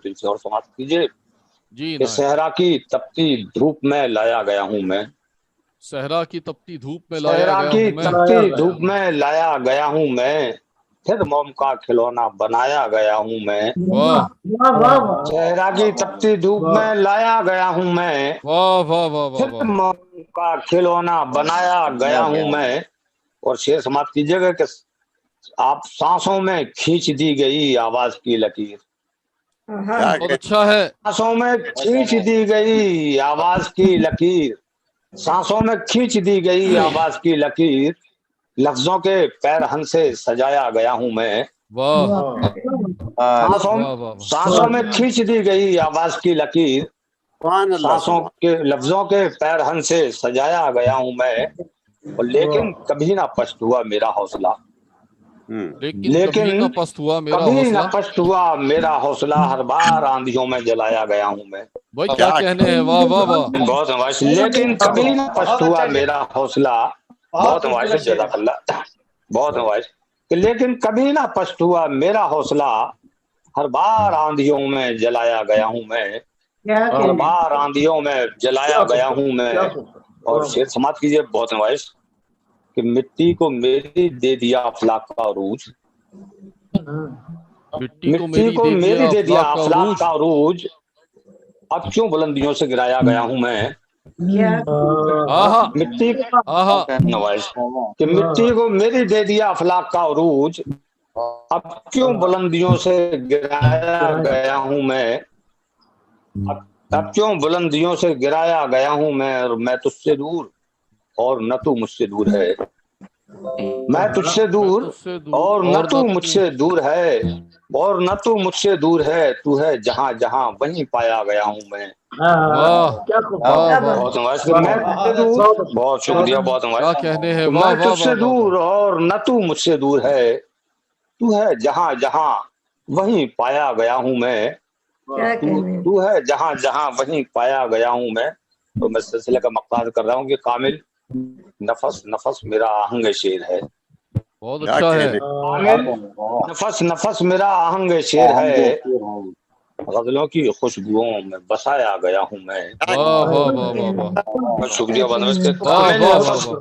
دل سے اور سماعت کیجیے جی کہ صحرا کی تپتی دھوپ میں لایا گیا ہوں میں، صحرا کی تپتی دھوپ میں لایا صحرا گیا کی ہوں میں، تپتی دھوپ میں لایا گیا ہوں میں، پھر موم کا کھلونا بنایا گیا ہوں میں، واہ صحرا کی تپتی دھوپ میں لایا گیا ہوں میں، واہ واہ واہ واہ پھر واہ، موم کا کھلونا بنایا گیا ہوں میں۔ اور شعر سماعت کیجیے گا کہ آپ سانسوں میں کھینچ دی گئی آواز کی لکیر، بہت اچھا ہے، سانسوں میں کھینچ دی گئی آواز کی لکیر، سانسوں میں کھینچ دی گئی آواز کی لکیر، لفظوں کے پیرہن سے سجایا گیا ہوں میں، واہ سانسوں واہ واہ واہ، سانسوں میں کھینچ دی گئی آواز کی لکیر، سانسوں کے لفظوں کے پیرہن سے سجایا گیا ہوں میں، اور لیکن کبھی نہ پست ہوا میرا حوصلہ، لیکن لیکن کبھی نہ پست ہوا میرا کبھی نہ حوصلہ۔ پست ہوا میرا حوصلہ، ہر بار آندھیوں میں جلایا گیا ہوں میں۔ بھائی کیا کہنے ہیں، واہ واہ واہ، بہت نواز، لیکن کبھی نہ پست ہوا میرا حوصلہ، بہت نواز، جزاک اللہ، بہت نواز، کہ لیکن کبھی نہ پست ہوا میرا حوصلہ، ہر بار آندھیوں میں جلایا گیا ہوں میں، ہر بار آندھیوں میں جلایا گیا ہوں میں۔ اور شعر سماعت کیجیے، بہت نواز، کہ مٹی کو میری دے دیا افلاک کا عروج، مٹی کو میری دے دیا افلاک کا عروج، اب کیوں بلندیوں سے گرایا گیا ہوں میں، آہا مٹی آہا، نواز، کہ مٹی کو میری دے دیا افلاک کا عروج، اب کیوں بلندیوں سے گرایا گیا ہوں میں، اب کیوں بلندیوں سے گرایا گیا ہوں میں، اور میں تجھ سے دور اور نہ تو مجھ سے دور ہے، میں تجھ سے میں دور تجھ سے دور اور نہ تو مجھ تو سے دور ہے، اور نہ تو مجھ سے دور ہے، تو ہے جہاں جہاں وہیں پایا گیا ہوں میں۔ واہ واہ واہ، بہت نواز، کہ میں تجھ سے دور، بہت شکریہ، بہت نواز، کیا کہنے ہیں، کہ واہ میں واہ تجھ سے واہ واہ دور واہ، اور نہ تو مجھ سے دور ہے، تو ہے جہاں جہاں وہیں پایا گیا ہوں میں، تو ہے جہاں جہاں وہیں پایا گیا ہوں میں۔ تو میں سلسلے کا مقصد کر رہا ہوں کہ کامل نفس نفس میرا آہنگ شعر ہے، بہت اچھا ہے، کامل نفس نفس میرا آہنگ شعر ہے، غزلوں کی خوشبوؤں میں بسایا گیا ہوں میں۔ واہ واہ واہ واہ واہ، بہت شکریہ، بہت واہ کامل واہ واہ نفس واہ۔